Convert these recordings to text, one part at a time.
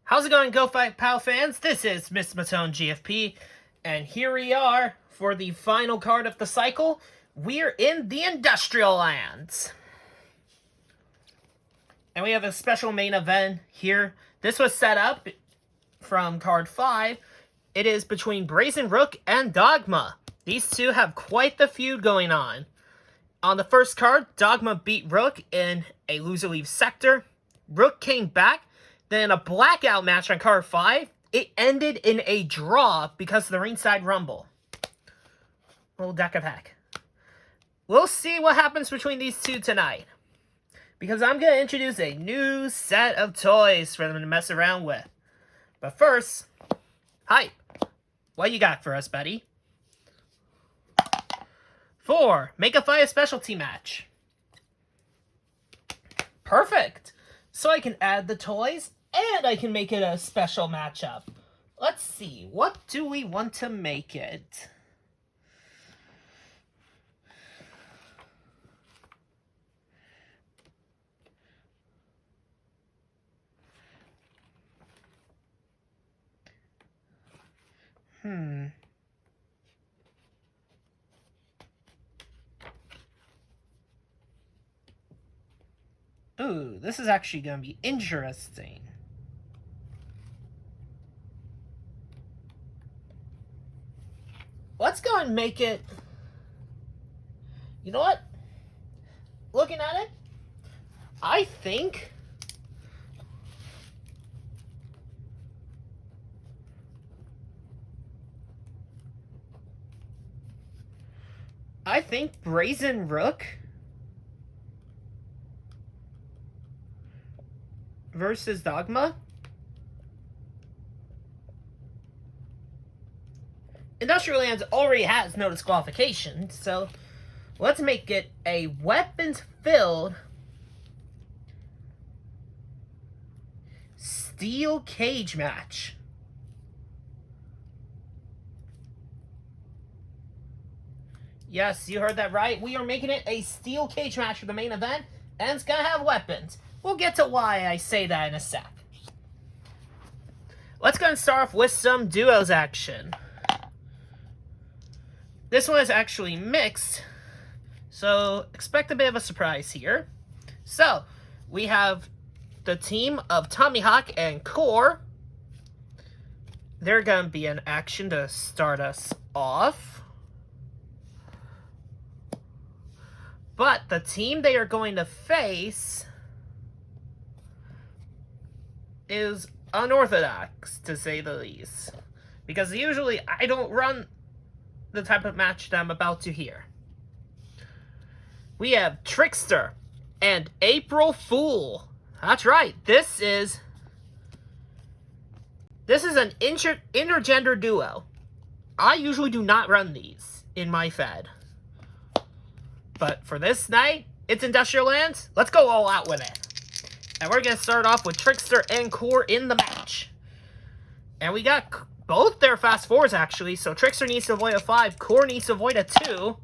How's it going, GoFightPow fans? This is Miss Matone GFP, and here we are for the final card of the cycle. We're in the Industrial Lands. And we have a special main event here. This was set up from card 5. It is between Brazen Rook and Dogma. These two have quite the feud going on. On the first card, Dogma beat Rook in a loser-leave sector. Rook came back. Then a blackout match on card 5, it ended in a draw because of the Ringside Rumble. Little deck of heck. We'll see what happens between these two tonight. Because I'm going to introduce a new set of toys for them to mess around with. But first, Hype, what you got for us, buddy? 4, make a fight a specialty match. Perfect. So I can add the toys. And I can make it a special matchup. Let's see. What do we want to make it? Ooh, this is actually going to be interesting. Let's go and make it... You know what? Looking at it, I think... Brazen Rook versus Dogma. Industrial Lands already has no disqualification, so let's make it a weapons-filled steel cage match. Yes, you heard that right. We are making it a steel cage match for the main event, and it's going to have weapons. We'll get to why I say that in a sec. Let's go and start off with some duos action. This one is actually mixed, so expect a bit of a surprise here. So, we have the team of Tomahawk and Corr. They're going to be in action to start us off. But the team they are going to face is unorthodox, to say the least. Because usually I don't run the type of match that I'm about to hear. We have Trixster and April Fool. That's right. This is an intergender duo. I usually do not run these in my Fed. But for this night, it's Industrial Lands. Let's go all out with it. And we're going to start off with Trixster and Corr in the match. And we got both their fast 4s, actually. So Trixster needs to avoid a 5. Corr needs to avoid a 2.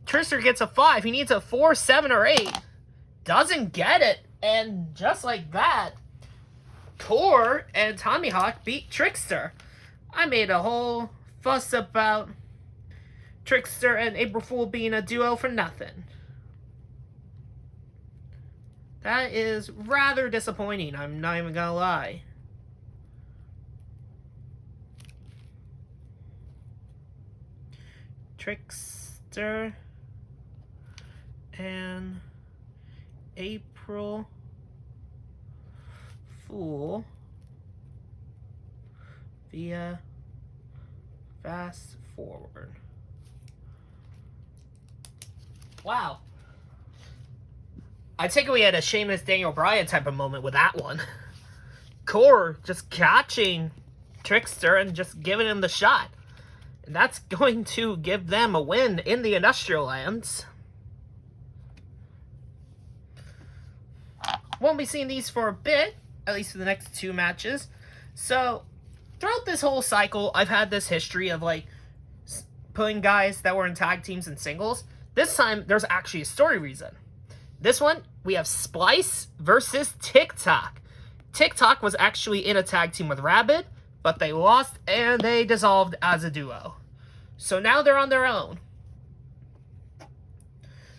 Trixster gets a 5. He needs a 4, 7, or 8. Doesn't get it. And just like that, Corr and Tomahawk beat Trixster. I made a whole fuss about Trixster and April Fool being a duo for nothing. That is rather disappointing, I'm not even gonna lie. Trixster and April Fool via fast forward. Wow. I take it we had a Sheamus Daniel Bryan type of moment with that one. Corr just catching Trixster and just giving him the shot. And that's going to give them a win in the Industrial Lands. Won't be seeing these for a bit, at least for the next 2 matches. So, throughout this whole cycle, I've had this history of, like, putting guys that were in tag teams and singles. This time, there's actually a story reason. This one, we have Splice versus TikTok. Tock was actually in a tag team with Rabbid, but they lost and they dissolved as a duo. So now they're on their own.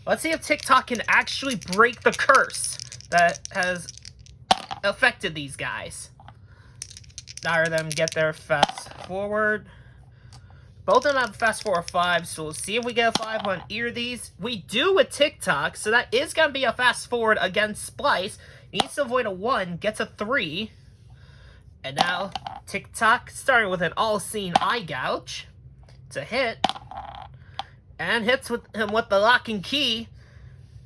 Let's see if Tock can actually break the curse that has affected these guys. Neither of them get their fast forward. Both of them have fast 4 or 5, so we'll see if we get a 5 on either of these. We do with Tock, so that is going to be a fast forward against Splice. Needs to avoid a 1, gets a 3. And now Tock starting with an all-seeing eye gouge. It's a hit. And hits him with the lock and key.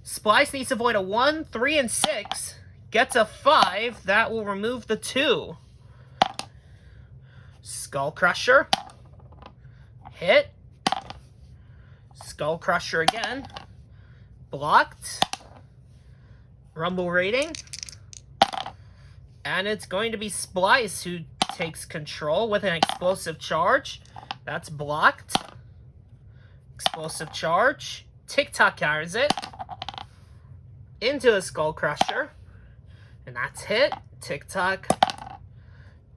Splice needs to avoid a 1, 3, and 6. Gets a 5. That will remove the 2. Skull Crusher. Hit. Skull Crusher again. Blocked. Rumble rating. And it's going to be Splice who takes control with an explosive charge. That's blocked. Explosive charge. Tock counters it. Into the Skull Crusher. And that's hit. Tock.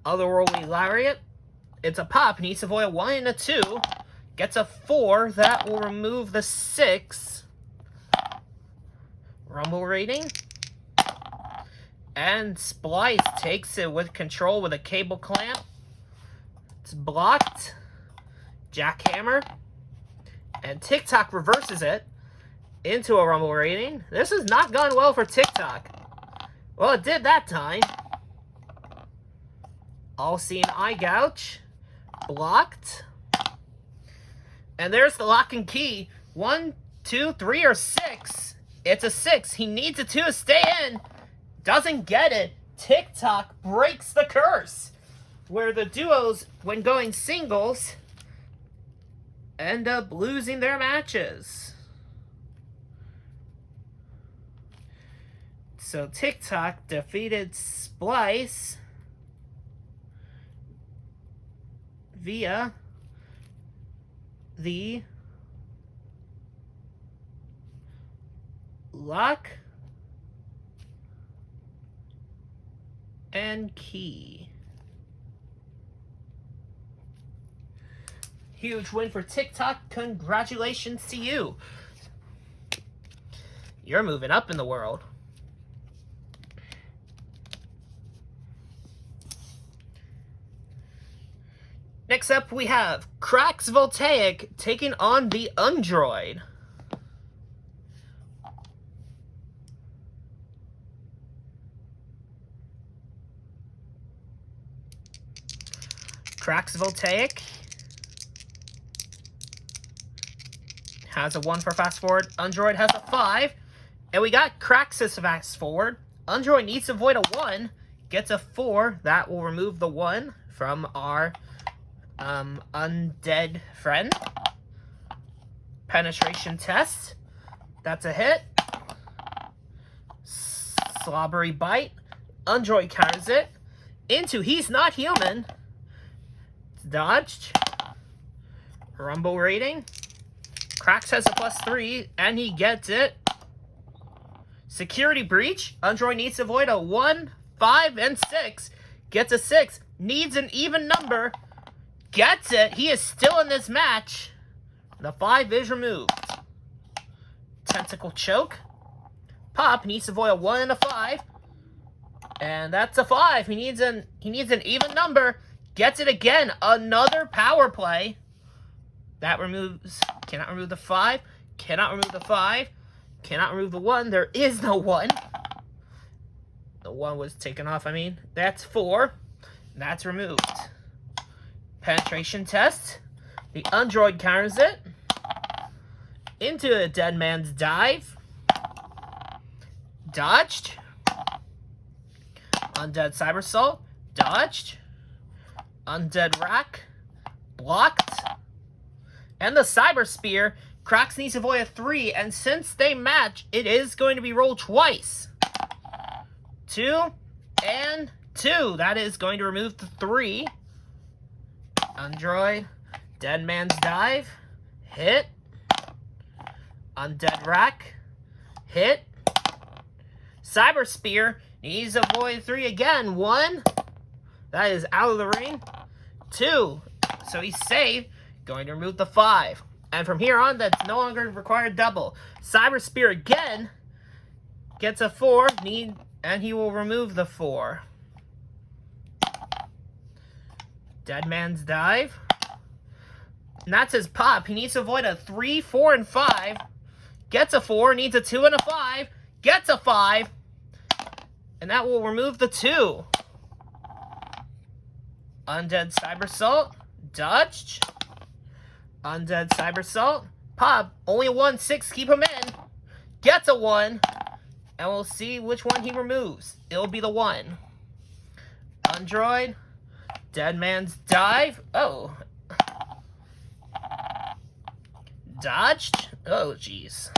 Otherworldly Lariat. It's a pop. Needs to avoid a 1 and a 2. Gets a 4. That will remove the 6. Rumble rating. And Splice takes it with control with a cable clamp. It's blocked. Jackhammer. And Tock reverses it into a Rumble rating. This has not gone well for Tock. Well, it did that time. All-seeing eye gouge. Blocked. And there's the lock and key. 1, 2, 3, or 6. It's a 6. He needs a 2 to stay in. Doesn't get it. Tock breaks the curse. Where the duos, when going singles, end up losing their matches. So Tock defeated Splice via the lock and key. Huge win for Tock. Congratulations to you. You're moving up in the world. Next up, we have Crax Voltaic taking on the Undroid. Crax Voltaic has a 1 for fast forward. Undroid has a 5. And we got Crax's fast forward. Undroid needs to avoid a 1. Gets a 4. That will remove the 1 from our undead friend. Penetration test. That's a hit. Slobbery bite. Undroid counters it. Into he's not human. It's dodged. Rumble rating. Crax has a +3 and he gets it. Security breach. Undroid needs to avoid a 1, 5, and 6. Gets a 6. Needs an even number. Gets it. He is still in this match. The 5 is removed. Tentacle choke. Pop needs to avoid a 1 and a 5. And that's a 5. He needs an even number. Gets it again. Another power play. That removes. Cannot remove the 5. Cannot remove the 5. Cannot remove the 1. There is no 1. The 1 was taken off, I mean. That's 4. That's removed. Penetration test. The Undroid counters it. Into a dead man's dive. Dodged. Undead Cybersoul. Dodged. Undead Rack. Blocked. And the Cyber Spear. Crax needs to avoid a 3. And since they match, it is going to be rolled twice. 2 and 2. That is going to remove the 3. Undroid. Dead man's dive. Hit. Undead Rack. Hit. Cyber Spear. Needs to avoid 3 again. 1. That is out of the ring. 2. So he's safe. Going to remove the 5. And from here on, that's no longer required double. Cyber Spear again. Gets a 4. And he will remove the 4. Dead Man's Dive. And that's his pop. He needs to avoid a 3, 4, and 5. Gets a 4. Needs a 2 and a 5. Gets a 5. And that will remove the 2. Undead Cyberassault. Dodged. Undead Cyberassault. Pop. Only a 1, 6. Keep him in. Gets a 1. And we'll see which one he removes. It'll be the 1. Undroid. Dead Man's Dive. Oh. Dodged. Oh, jeez.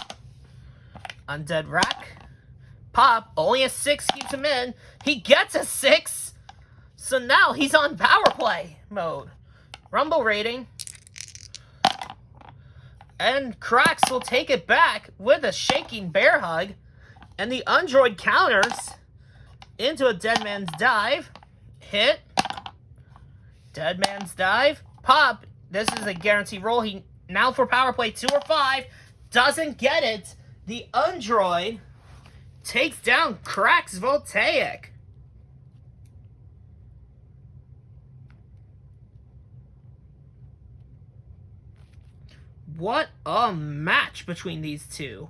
Undead Rack. Pop. Only a 6 keeps him in. He gets a 6. So now he's on power play mode. Rumble rating. And Crax will take it back with a shaking bear hug. And the Undroid counters into a Dead Man's Dive. Hit. Dead Man's Dive. Pop. This is a guaranteed roll. He now for power play 2 or 5. Doesn't get it. The Undroid takes down Crax Voltaic. What a match between these two.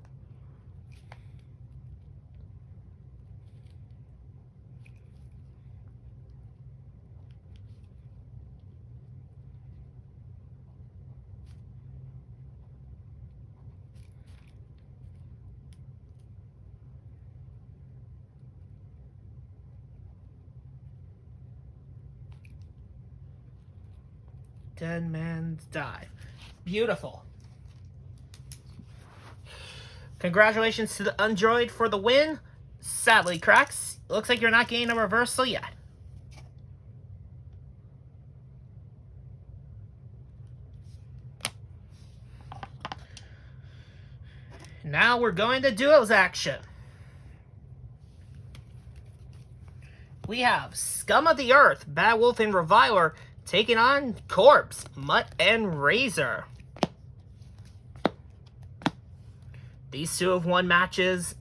Dead Man's Dive. Beautiful. Congratulations to the Undroid for the win. Sadly, Crax, looks like you're not getting a reversal yet. Now we're going to duos action. We have Scum of the Earth, Bad Wulff and Reviler taking on Corr, Mutt, and Razor. These two have won matches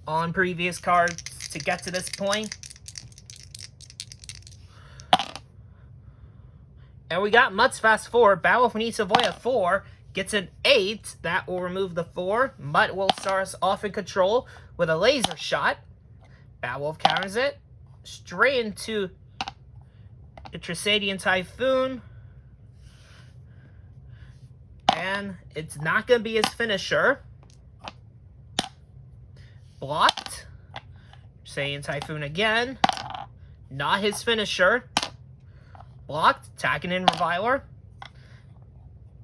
on previous cards to get to this point. And we got Mutt's fast 4. Bad Wulff needs to avoid a 4. Gets an 8. That will remove the 4. Mutt will start us off in control with a laser shot. Bad Wulff counters it. Straight into the Trixster Typhoon. And it's not going to be his finisher. Blocked. Trixster Typhoon again. Not his finisher. Blocked. Attacking in Reviler.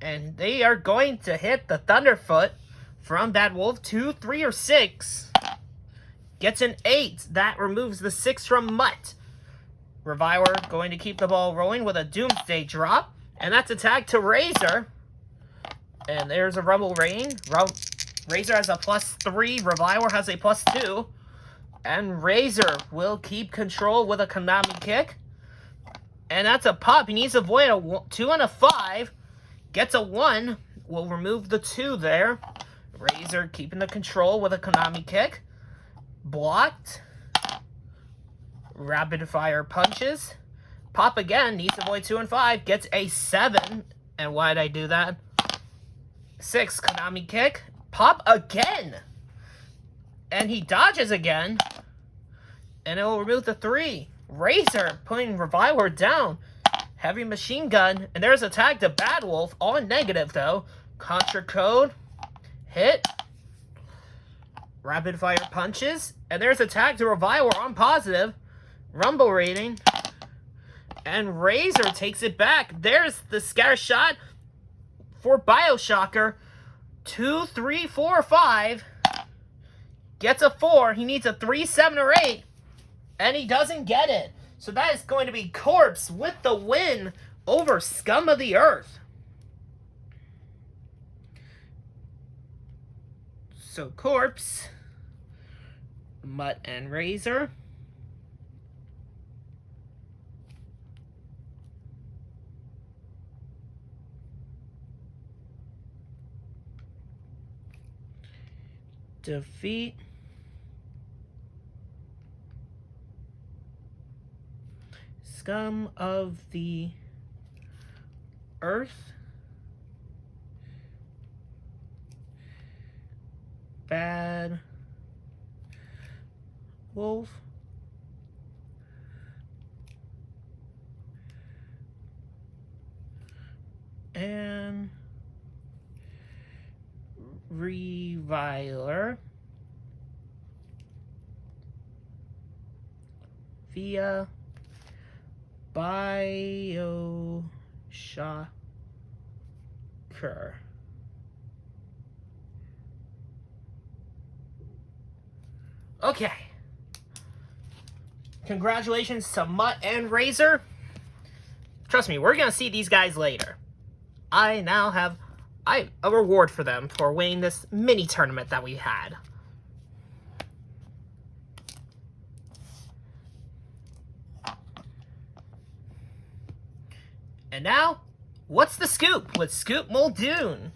And they are going to hit the Thunderfoot from Bad Wulff. 2, 3, or 6. Gets an 8. That removes the 6 from Mutt. Reviler going to keep the ball rolling with a Doomsday drop. And that's a tag to Razor. And there's a Rumble rating. Razor has a +3. Reviler has a +2. And Razor will keep control with a Konami kick. And that's a pop. He needs to avoid a 2 and a 5. Gets a 1. Will remove the 2 there. Razor keeping the control with a Konami kick. Blocked. Rapid fire punches. Pop again. Needs to avoid 2 and 5. Gets a 7. And why did I do that? 6. Konami kick. Pop again. And he dodges again. And it will remove the 3. Razor putting Reviler down. Heavy machine gun. And there's a tag to Bad Wulff. All negative though. Contra code. Hit. Rapid fire punches. And there's a tag to Reviler on positive. Rumble rating. And Razor takes it back. There's the scatter shot for Bioshocker. 2, 3, 4, 5. Gets a 4. He needs a 3, 7, or 8. And he doesn't get it. So that is going to be Corr with the win over Scum of the Earth. So Corr, Mutt, and Razor. Defeat scum of the earth, bad Wulff, and Reviler via Bioshocker. Okay. Congratulations to Mutt and Razor. Trust me, we're gonna see these guys later. I now have a reward for them for winning this mini tournament that we had. And now, what's the scoop with Scoop Muldoon?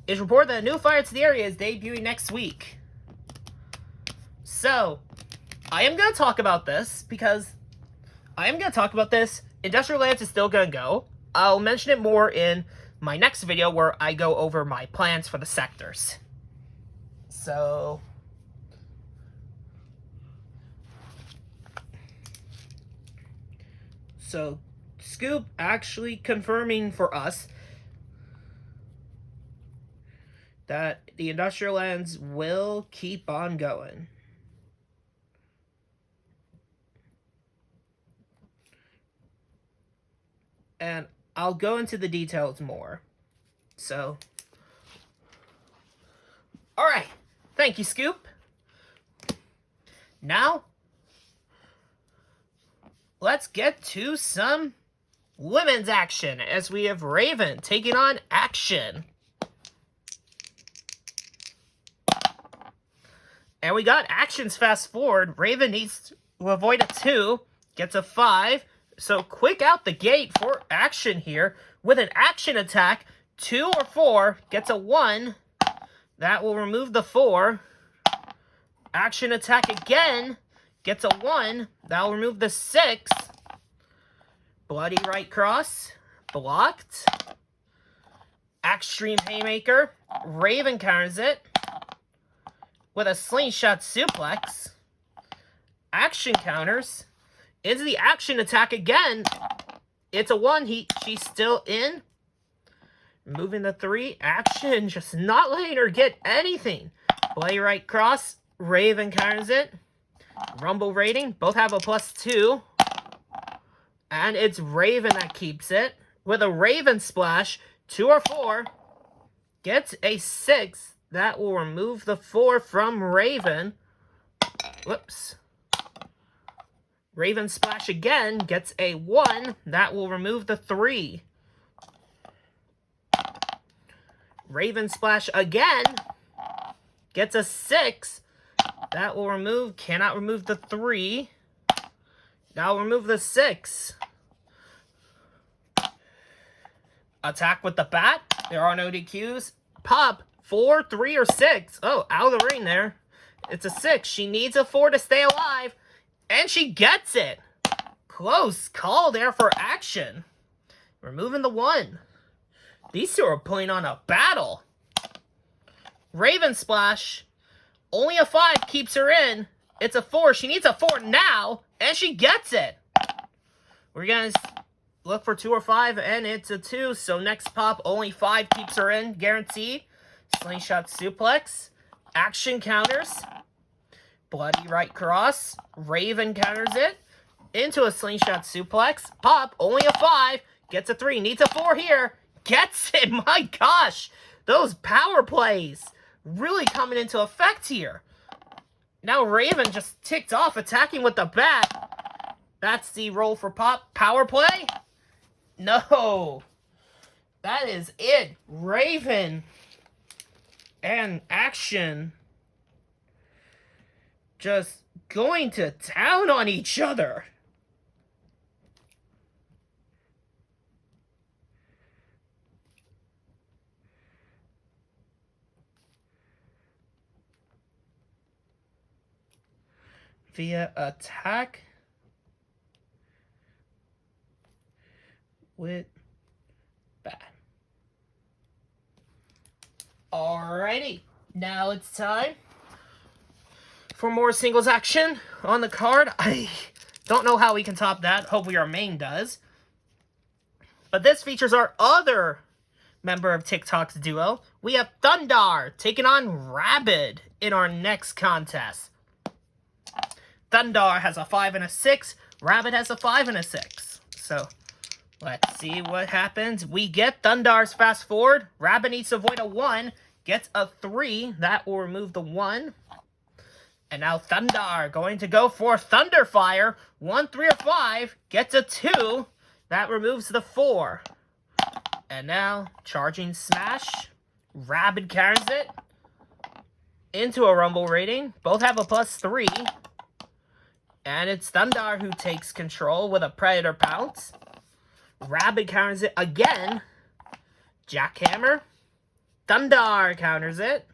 It's reported that a new fire to the area is debuting next week. So, I am going to talk about this because Industrial Lance is still going to go. I'll mention it more in my next video where I go over my plans for the sectors. So, Scoop actually confirming for us that the Industrial Lands will keep on going. And I'll go into the details more. So, alright. Thank you, Scoop. Now, let's get to some women's action as we have Rayven taking on Axetion. And we got Axetion's fast forward. Rayven needs to avoid a 2, gets a 5. So quick out the gate for Axetion here with an action attack. 2 or 4 gets a 1. That will remove the 4. Action attack again. Gets a 1. That will remove the 6. Bloody right cross. Blocked. Extreme Haymaker. Rayven counters it with a slingshot suplex. Action counters. Into the action attack again. It's a 1. She's still in. Moving the 3. Action just not letting her get anything. Bloody right cross. Rayven counters it. Rumble rating. Both have a +2. And it's Rayven that keeps it. With a Rayven splash. 2 or 4. Gets a 6. That will remove the 4 from Rayven. Whoops. Rayven splash again. Gets a 1. That will remove the 3. Rayven splash again. Gets a 6. That will remove, cannot remove the 3. That will remove the 6. Attack with the bat. There are no DQs. Pop. 4, 3, or 6. Oh, out of the ring there. It's a 6. She needs a 4 to stay alive. And she gets it. Close call there for Axetion. Removing the 1. These two are putting on a battle. Rayven splash. Only a 5 keeps her in. It's a 4. She needs a 4 now. And she gets it. We're going to look for 2 or 5. And it's a 2. So next pop, only 5 keeps her in. Guaranteed. Slingshot suplex. Action counters. Bloody right cross. Rayven counters it. Into a slingshot suplex. Pop. Only a 5. Gets a 3. Needs a 4 here. Gets it. My gosh. Those power plays really coming into effect here. Now Rayven just ticked off attacking with the bat. That's the roll for Pop. Power play? No. That is it. Rayven and Axetion just going to town on each other. via attack with bad. Alrighty, now it's time for more singles action on the card. I don't know how we can top that. Hopefully our main does. But this features our other member of TikTok's duo. We have Thundarr taking on Rabbid in our next contest. Thundarr has a 5 and a 6. Rabbid has a 5 and a 6. So, let's see what happens. We get Thundarr's fast forward. Rabbid needs to avoid a 1. Gets a 3. That will remove the 1. And now Thundarr going to go for Thunder Fire. 1, 3, or 5. Gets a 2. That removes the 4. And now, Charging Smash. Rabbid carries it into a Rumble rating. Both have a +3. And it's Thundarr who takes control with a Predator Pounce. Rabbid counters it again. Jackhammer. Thundarr counters it.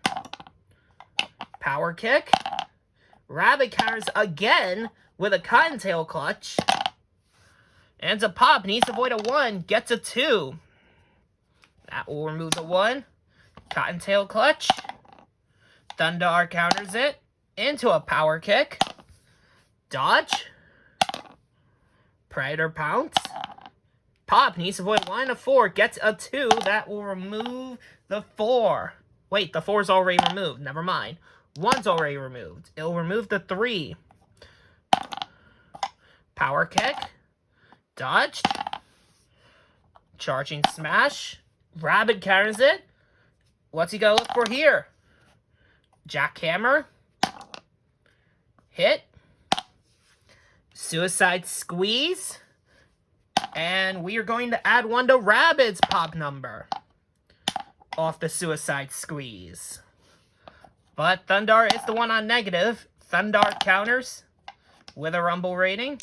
Power Kick. Rabbid counters again with a Cottontail Clutch. And to pop, needs to avoid a 1, gets a 2. That will remove the 1. Cottontail Clutch. Thundarr counters it into a Power Kick. Dodge. Predator Pounce. Pop needs to avoid 1 and a 4, gets a 2. That will remove the 4. Wait, the 4 is already removed. Never mind. 1's already removed. It'll remove the 3. Power Kick. Dodged. Charging Smash. Rabbid counters it. What's he gonna look for here? Jackhammer. Hit. Suicide Squeeze. And we are going to add 1 to Rabbid's pop number off the Suicide Squeeze. But Thundarr is the one on negative. Thundarr counters with a Rumble rating.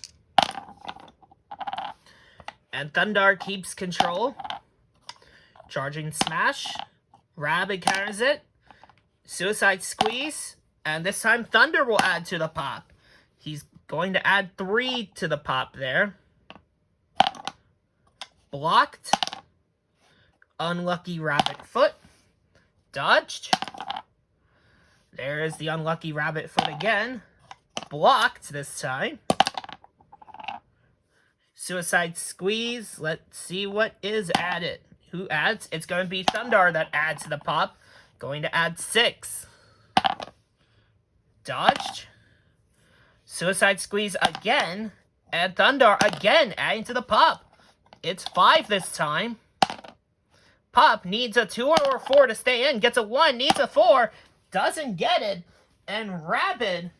And Thundarr keeps control. Charging Smash. Rabbid counters it. Suicide Squeeze. And this time Thundarr will add to the pop. He's going to add 3 to the pop there. Blocked. Unlucky Rabbit Foot. Dodged. There's the unlucky Rabbit Foot again. Blocked this time. Suicide Squeeze. Let's see what is added. Who adds? It's going to be Thundarr that adds to the pop. Going to add 6. Dodged. Suicide Squeeze again. And Thundarr again adding to the pop. It's 5 this time. Pop needs a 2 or 4 to stay in. Gets a 1. Needs a 4. Doesn't get it. And Rabbid,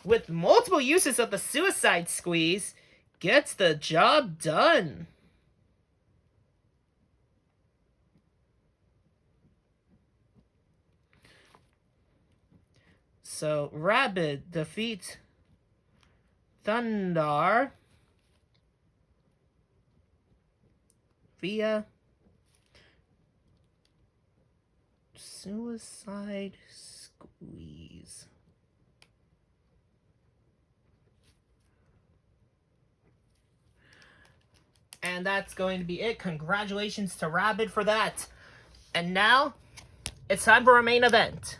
with multiple uses of the Suicide Squeeze, gets the job done. So, Rabbid defeats Thundarr via Suicide Squeeze. And that's going to be it. Congratulations to Rabbid for that. And now, it's time for our main event.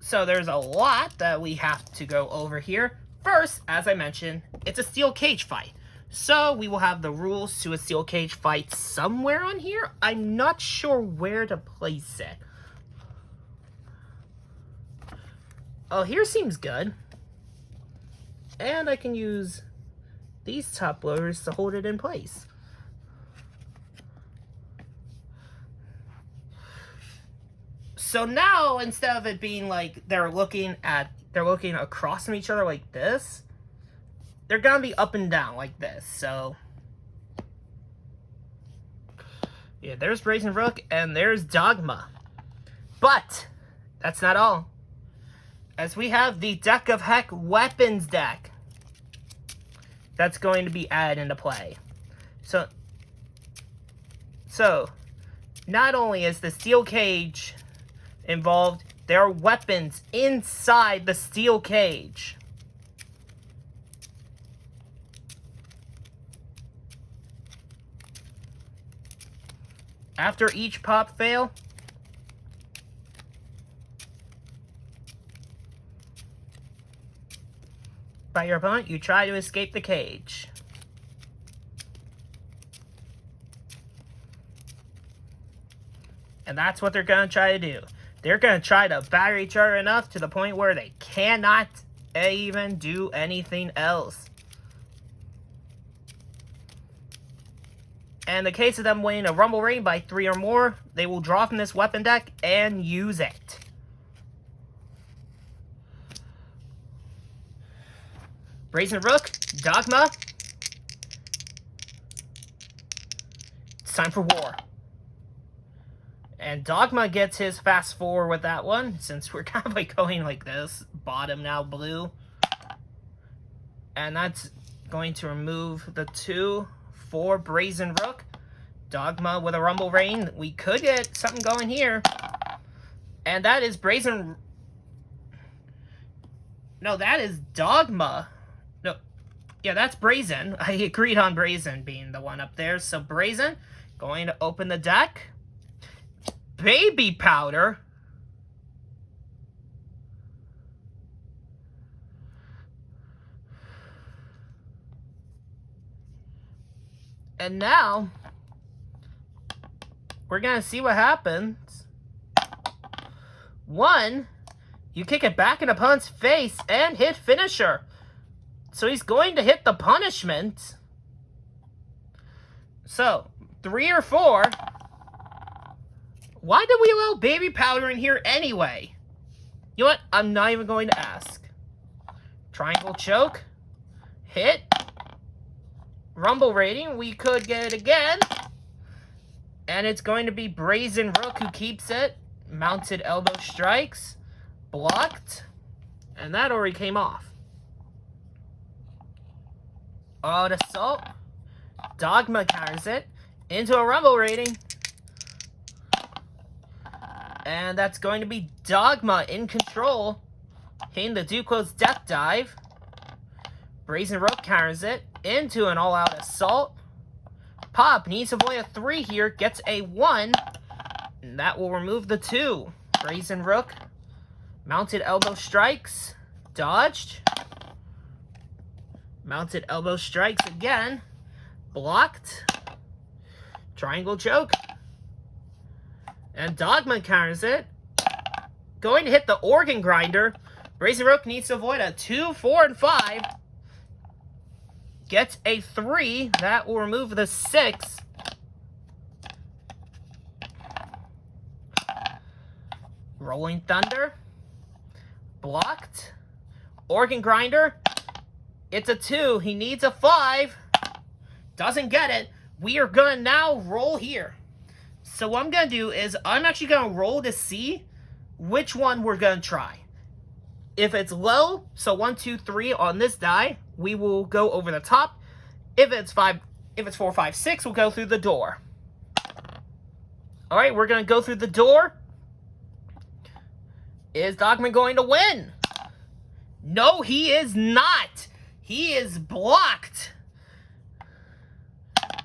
So there's a lot that we have to go over here. First, as I mentioned, it's a steel cage fight. So we will have the rules to a steel cage fight somewhere on here. I'm not sure where to place it. Oh, here seems good. And I can use these top loaders to hold it in place. So now, instead of it being like they're looking across from each other like this, they're gonna be up and down like this. So yeah, there's Brazen Rook and there's Dogma. But that's not all. As we have the Deck of Heck Weapons Deck that's going to be added into play. So not only is the steel cage involved, There are weapons inside the steel cage. After each pop fail, by your opponent, you try to escape the cage. And that's what they're going to try to do. They're going to try to batter each other enough to the point where they cannot even do anything else. And in the case of them winning a Rumble Reign by 3 or more, they will draw from this weapon deck and use it. Brazen Rook, Dogma. It's time for war. And Dogma gets his fast forward with that one, since we're kind of like going like this. Bottom now blue. And that's going to remove the 2 for Brazen Rook. Dogma with a Rumble Reign. We could get something going here. And that is Brazen... No, that is Dogma. No. Yeah, that's Brazen. I agreed on Brazen being the one up there. So Brazen, going to open the deck. Baby Powder. And now, we're going to see what happens. 1, you kick it back in opponent's face and hit finisher. So he's going to hit the punishment. So, 3 or 4. Why did we allow Baby Powder in here anyway? You know what? I'm not even going to ask. Triangle Choke. Hit. Rumble Rating. We could get it again. And it's going to be Brazen Rook who keeps it. Mounted Elbow Strikes. Blocked. And that already came off. Odd Assault. Dogma counters it. Into a Rumble Rating. And that's going to be Dogma in control. Hitting the Duclo's Death Dive. Brazen Rook counters it into an all-out assault. Pop needs to avoid a 3 here. Gets a 1. And that will remove the 2. Brazen Rook. Mounted Elbow Strikes. Dodged. Mounted Elbow Strikes again. Blocked. Triangle Choke. And Dogma counters it. Going to hit the Organ Grinder. Brazen Rook needs to avoid a 2, 4, and 5. Gets a 3. That will remove the 6. Rolling Thunder. Blocked. Organ Grinder. It's a 2. He needs a 5. Doesn't get it. We are going to now roll here. So what I'm going to do is I'm actually going to roll to see which one we're going to try. If it's low, so 1, 2, 3 on this die, we will go over the top. If it's 4, 5, 6, we'll go through the door. All right, we're going to go through the door. Is Dogma going to win? No, he is not. He is blocked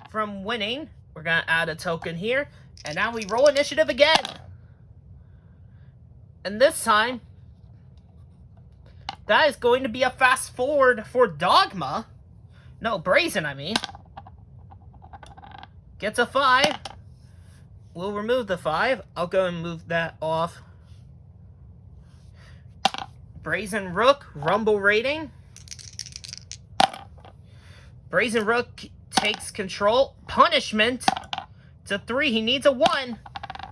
from winning. We're going to add a token here. And now we roll initiative again. And this time, that is going to be a fast forward for Dogma. No, Brazen, I mean. Gets a 5. We'll remove the 5. I'll go and move that off. Brazen Rook, Rumble Rating. Brazen Rook takes control. Punishment. It's a 3. He needs a 1.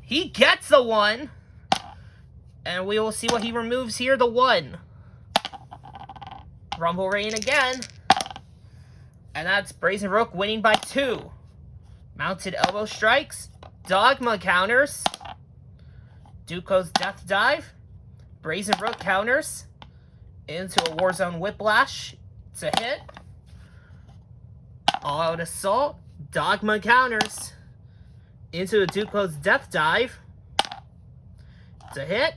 He gets a 1. And we will see what he removes here. The 1. Rumble Rain again. And that's Brazen Rook winning by 2. Mounted Elbow Strikes. Dogma counters. Duclo's Death Dive. Brazen Rook counters. Into a Warzone Whiplash. It's a hit. All-out Assault. Dogma counters. Into a Duclo's Death Dive. It's a hit.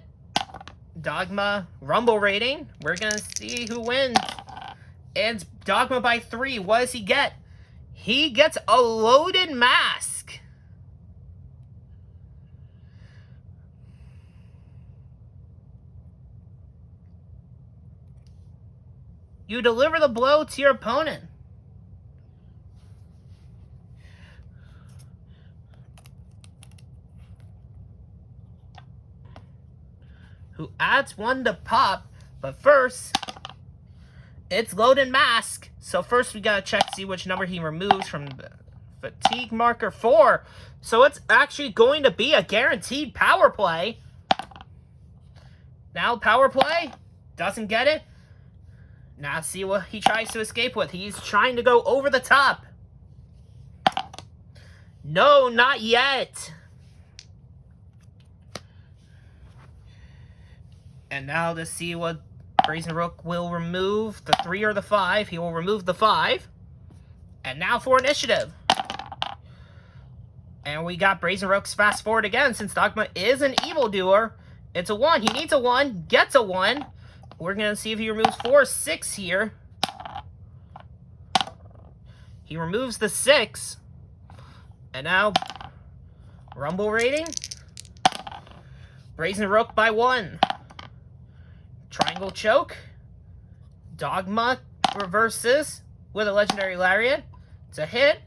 Dogma Rumble rating. We're going to see who wins. And Dogma by 3. What does he get? He gets a loaded mask. You deliver the blow to your opponent. Who adds 1 to pop, but first, it's loaded mask. So first we gotta check, see which number he removes from the fatigue marker 4. So it's actually going to be a guaranteed power play. Now power play, doesn't get it. Now see what he tries to escape with. He's trying to go over the top. No, not yet. And now to see what Brazen Rook will remove, the 3 or the 5. He will remove the 5. And now for initiative. And we got Brazen Rook's fast forward again. Since Dogma is an evildoer, it's a 1. He needs a 1, gets a 1. We're going to see if he removes 4 or 6 here. He removes the 6. And now, Rumble rating. Brazen Rook by 1. Triangle choke. Dogma reverses with a Legendary Lariat. It's a hit.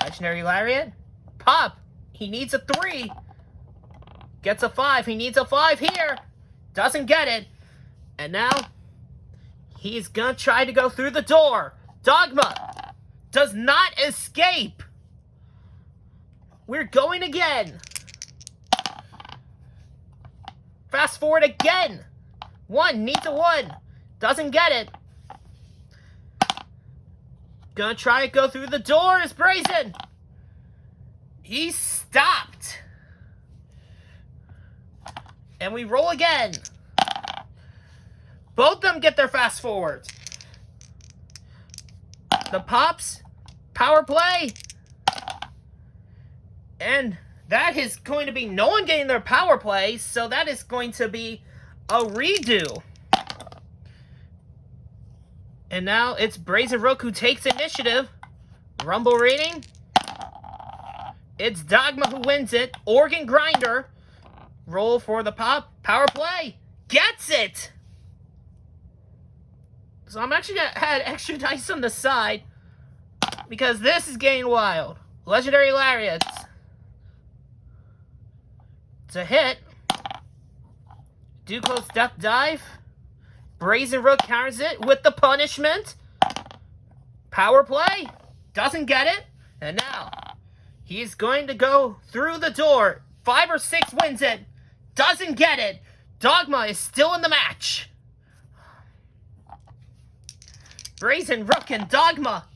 Legendary Lariat. Pop. He needs a 3. Gets a 5. He needs a 5 here. Doesn't get it. And now, he's gonna try to go through the door. Dogma does not escape. We're going again. Fast forward again. 1, needs a 1. Doesn't get it. Gonna try to go through the door is Brazen. He stopped. And we roll again. Both of them get their fast forwards. The pops, power play. And that is going to be no one getting their power play, so that is going to be a redo. And now it's Brazen Rook who takes initiative. Rumble rating. It's Dogma who wins it. Organ Grinder. Roll for the pop. Power play. Gets it! So I'm actually going to add extra dice on the side, because this is getting wild. Legendary Lariats. It's a hit. Do close death dive. Brazen Rook counters it with the punishment. Power play. Doesn't get it. And now, he's going to go through the door. 5 or 6 wins it. Doesn't get it. Dogma is still in the match. Brazen Rook and Dogma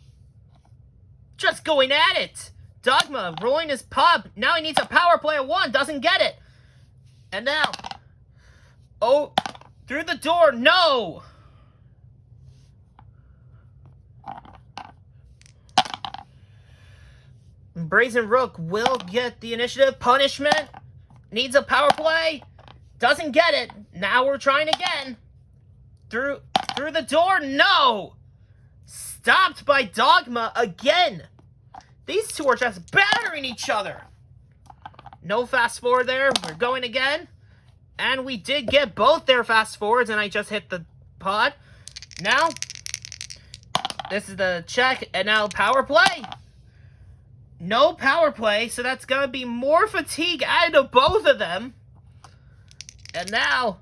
just going at it. Dogma rolling his pub. Now he needs a power play of 1. Doesn't get it. And now, oh, through the door. No. Brazen Rook will get the initiative. Punishment. Needs a power play. Doesn't get it. Now we're trying again. Through the door. No. Stopped by Dogma again. These two are just battering each other. No fast forward there. We're going again. And we did get both their fast forwards, and I just hit the pod. Now, this is the check, and now power play. No power play, so that's going to be more fatigue added to both of them. And now,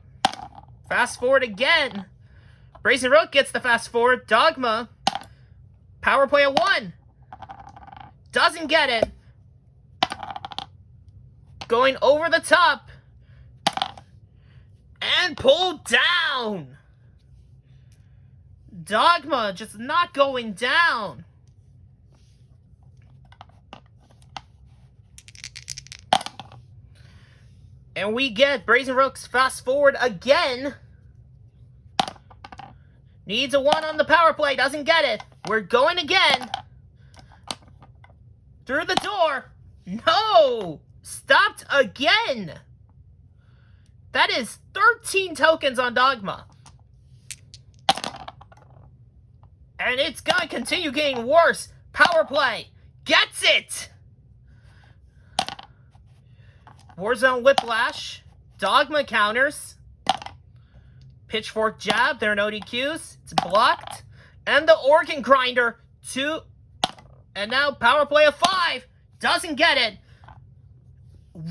fast forward again. Brazen Rook gets the fast forward. Dogma, power play of 1. Doesn't get it. Going over the top. And pulled down. Dogma just not going down. And we get Brazen Rook's fast forward again. Needs a 1 on the power play. Doesn't get it. We're going again. Through the door. No. Stopped again. That is 13 tokens on Dogma. And it's gonna continue getting worse. Power play gets it! Warzone Whiplash. Dogma counters. Pitchfork Jab. There are no DQs. It's blocked. And the Organ Grinder. 2. And now power play of 5. Doesn't get it.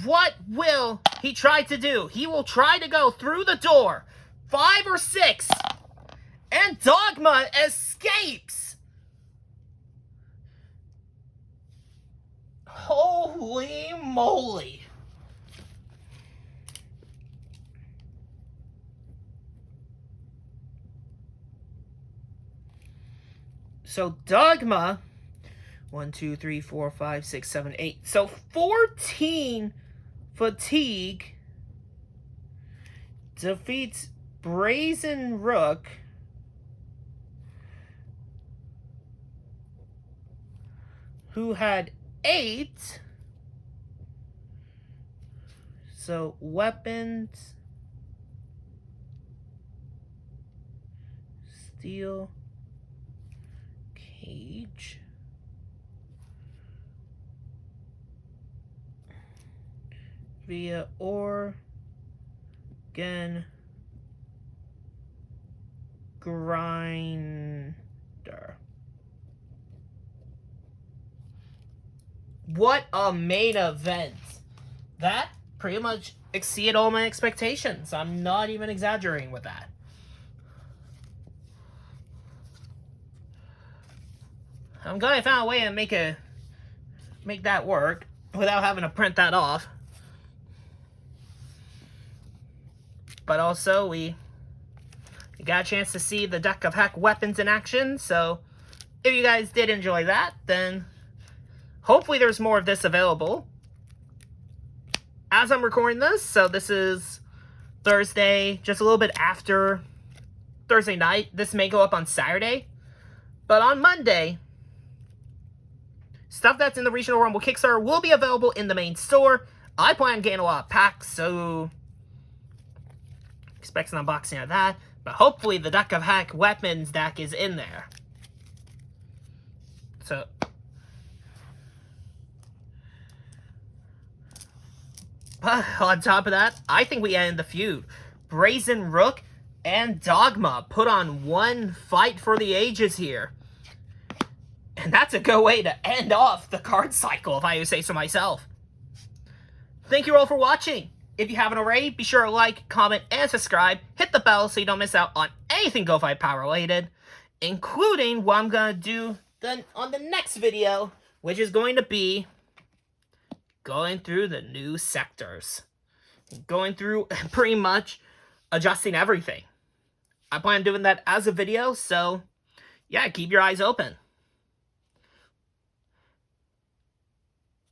What will he try to do? He will try to go through the door. 5 or 6. And Dogma escapes. Holy moly. So Dogma, 1, 2, 3, 4, 5, 6, 7, 8. So 14 fatigue defeats Brazen Rook. Who had 8. So weapons, steel, cage, via Organ Grinder. What a main event. That pretty much exceeded all my expectations. I'm not even exaggerating with that. I'm glad I found a way to make that work without having to print that off. But also, we got a chance to see the deck of heck weapons in action, so if you guys did enjoy that, then hopefully there's more of this available. As I'm recording this, so this is Thursday, just a little bit after Thursday night. This may go up on Saturday, but on Monday, stuff that's in the Regional Rumble Kickstarter will be available in the main store. I plan on getting a lot of packs, so expect an unboxing of that. But hopefully the Deck of Heck Weapons deck is in there. So on top of that, I think we end the feud. Brazen Rook and Dogma put on one fight for the ages here. And that's a good way to end off the card cycle, if I would say so myself. Thank you all for watching. If you haven't already, be sure to like, comment, and subscribe. Hit the bell so you don't miss out on anything GoFightPow related, including what I'm going to do on the next video, which is going to be going through the new sectors. Going through pretty much adjusting everything. I plan on doing that as a video, so yeah, keep your eyes open.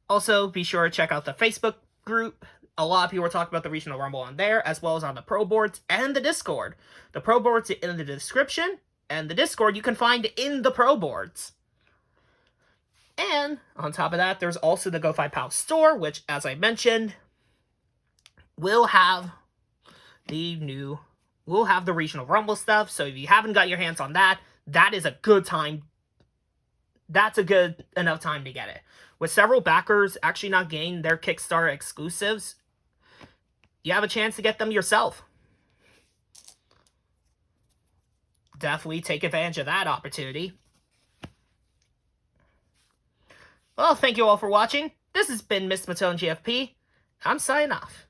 Also, be sure to check out the Facebook group. A lot of people are talking about the Regional Rumble on there, as well as on the Pro Boards and the Discord. The Pro Boards are in the description, and the Discord you can find in the Pro Boards. And on top of that, there's also the GoFightPow store, which, as I mentioned, will have the Regional Rumble stuff. So if you haven't got your hands on that, that is a good time. That's a good enough time to get it. With several backers actually not getting their Kickstarter exclusives, you have a chance to get them yourself. Definitely take advantage of that opportunity. Well, thank you all for watching. This has been Mr. Matone GFP. I'm signing off.